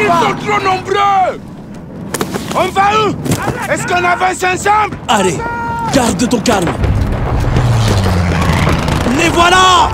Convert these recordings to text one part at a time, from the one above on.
Ils sont trop nombreux! On va où? Est-ce qu'on avance ensemble? Allez, garde ton calme. Les voilà!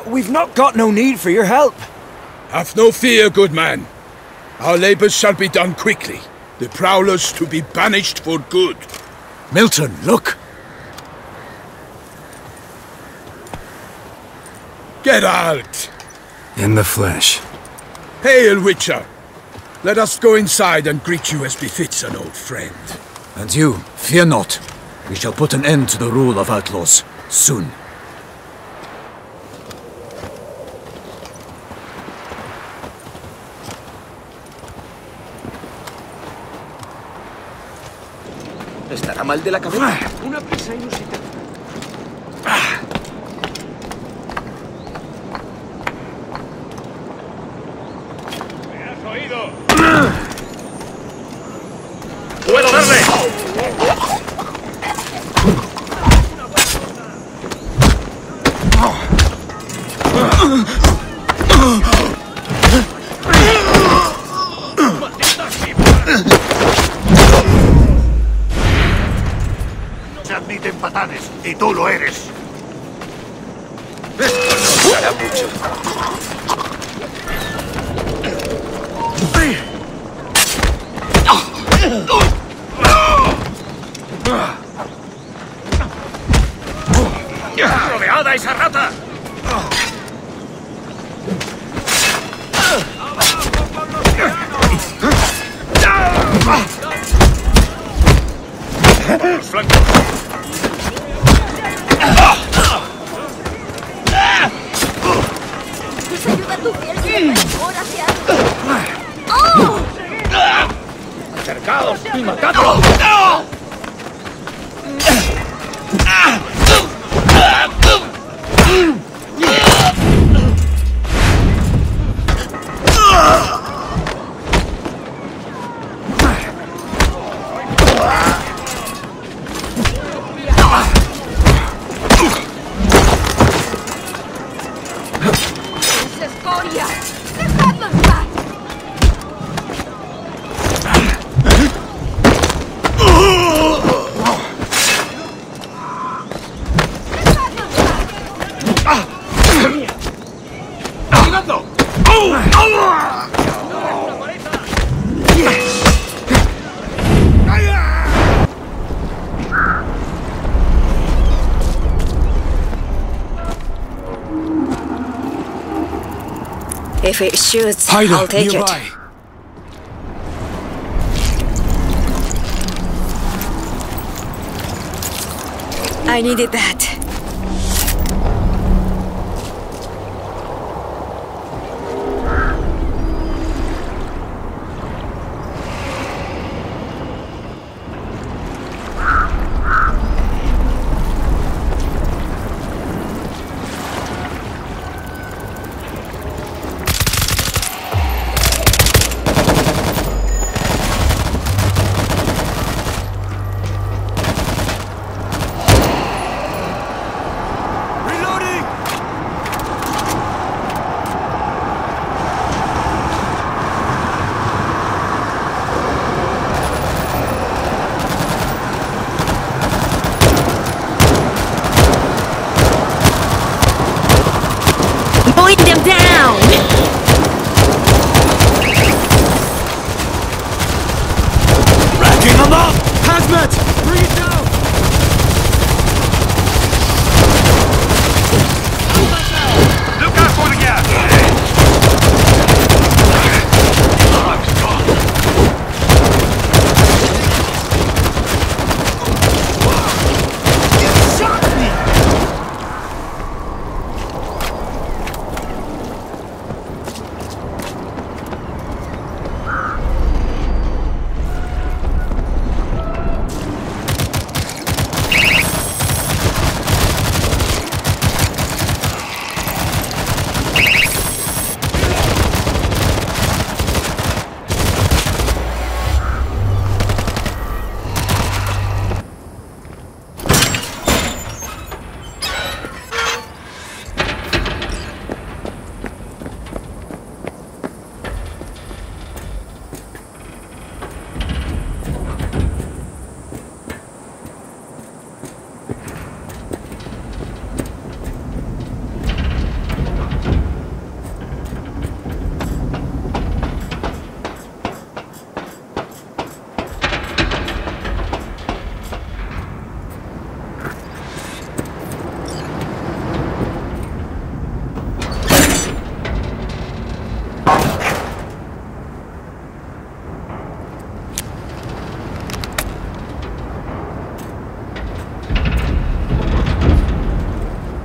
We've not got no need for your help. Have no fear, good man. Our labors shall be done quickly. The prowlers to be banished for good. Milton, look! Get out! In the flesh. Hail, Witcher! Let us go inside and greet you as befits an old friend. And you, fear not. We shall put an end to the rule of outlaws, soon. ¿Estará mal de la cabeza? Una prisa inusitada. ¿Me has oído? ¡Puedo verle! Se admiten patanes, y tú lo eres. Esto no durará mucho. ¡Rodeada esa rata! ¡Por los flancos! Ayuda a tu piel mejor hacia... ¡Oh! ¡Acercaos y matadlo! gloria! ¡Dejadlos ya! If it shoots, I'll take nearby. it. I needed that. Mowing them down! Racking them up! Hazmat! Bring it down! Look out for the gas!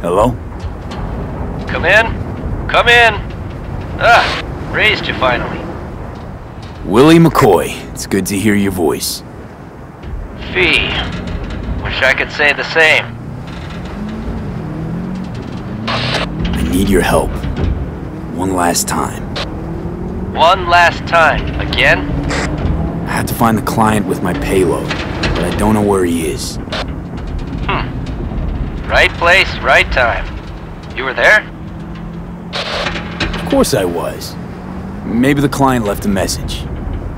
Hello? Come in. Come in. Ah, raised you finally. Willie McCoy. It's good to hear your voice. Fee. Wish I could say the same. I need your help. One last time. One last time. Again? I have to find the client with my payload, but I don't know where he is. Right place, right time. You were there? Of course I was. Maybe the client left a message.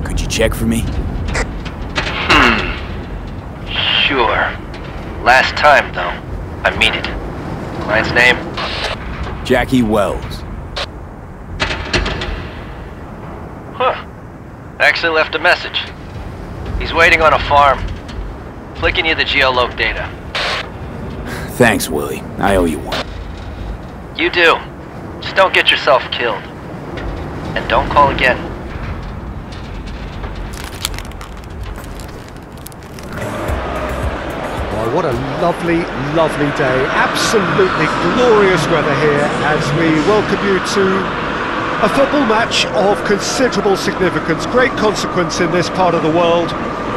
Could you check for me? Sure. Last time, though. I mean it. Client's name? Jackie Wells. Huh. Actually left a message. He's waiting on a farm. Flicking you the geolog data. Thanks, Willie. I owe you one. You do. Just don't get yourself killed. And don't call again. Oh, what a lovely, lovely day. Absolutely glorious weather here as we welcome you to a football match of considerable significance, great consequence in this part of the world.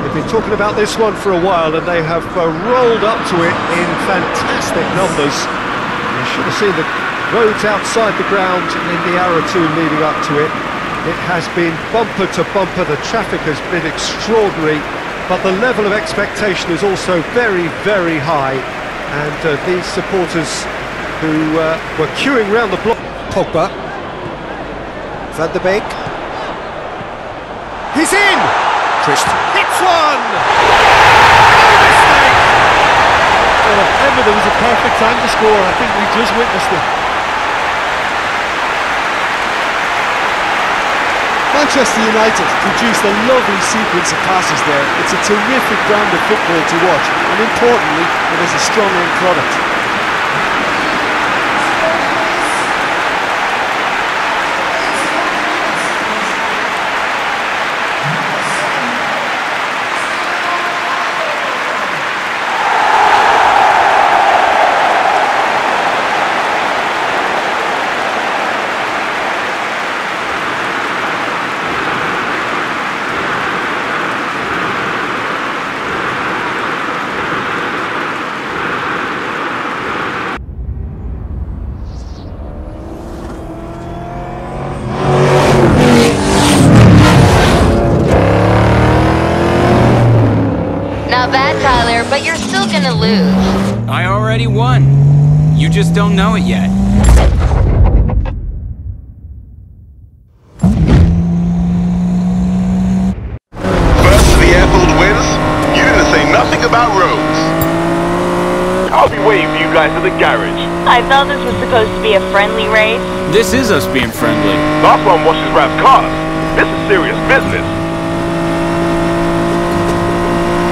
They've been talking about this one for a while and they have rolled up to it in fantastic numbers. You should have seen the roads outside the ground in the hour or two leading up to it. It has been bumper to bumper, the traffic has been extraordinary, but the level of expectation is also very, very high. And these supporters who were queuing round the block... Pogba. Van de Beek. He's in! Christian hits one! Well, if ever there was a perfect time to score, I think we just witnessed it. Manchester United produced a lovely sequence of passes there. It's a terrific brand of football to watch, and importantly, it is a strong end product. But you're still gonna lose. I already won. You just don't know it yet. First to the airfield wins. You didn't say nothing about roads. I'll be waiting for you guys at the garage. I thought this was supposed to be a friendly race. This is us being friendly. Last one washes Rap's cars. This is serious business.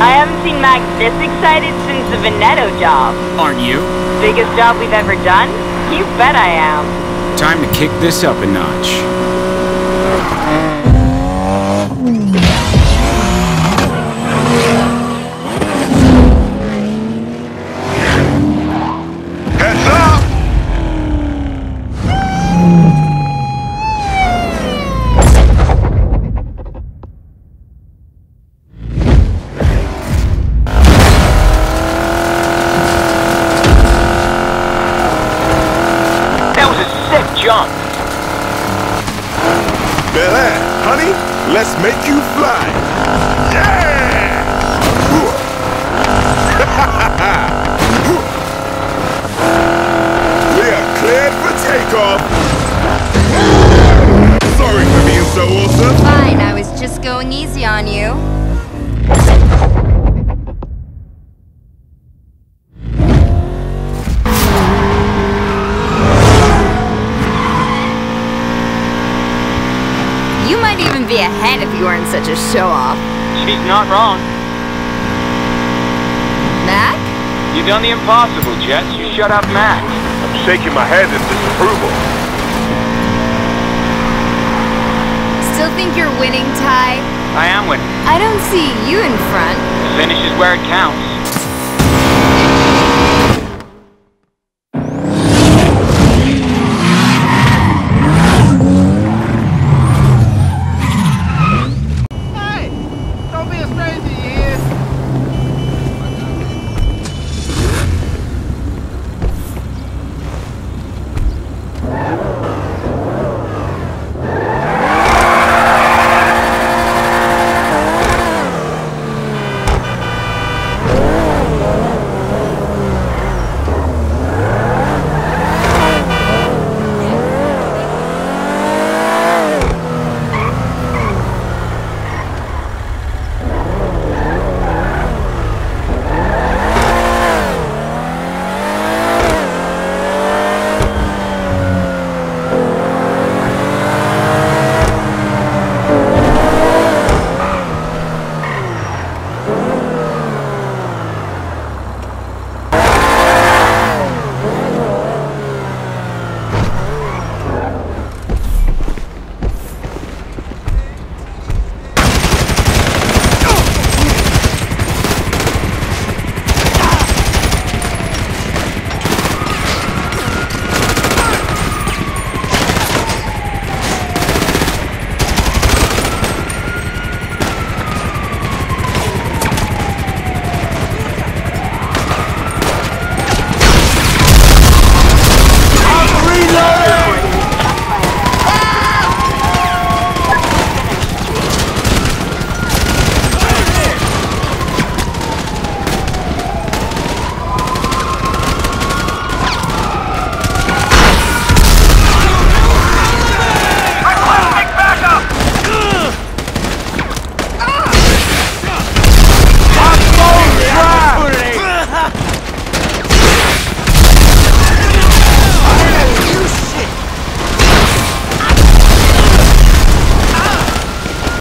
I haven't seen Max this excited since the Veneto job. Aren't you? Biggest job we've ever done? You bet I am. Time to kick this up a notch. Heads up! Jump. Bel Air, honey, let's make you fly. Yeah! We are cleared for takeoff. Sorry for being so awesome. Fine, I was just going easy on you. You might even be ahead if you weren't such a show-off. She's not wrong. Mac? You've done the impossible, Jess. You shut up Max. I'm shaking my head in disapproval. Still think you're winning, Ty? I am winning. I don't see you in front. The finish is where it counts.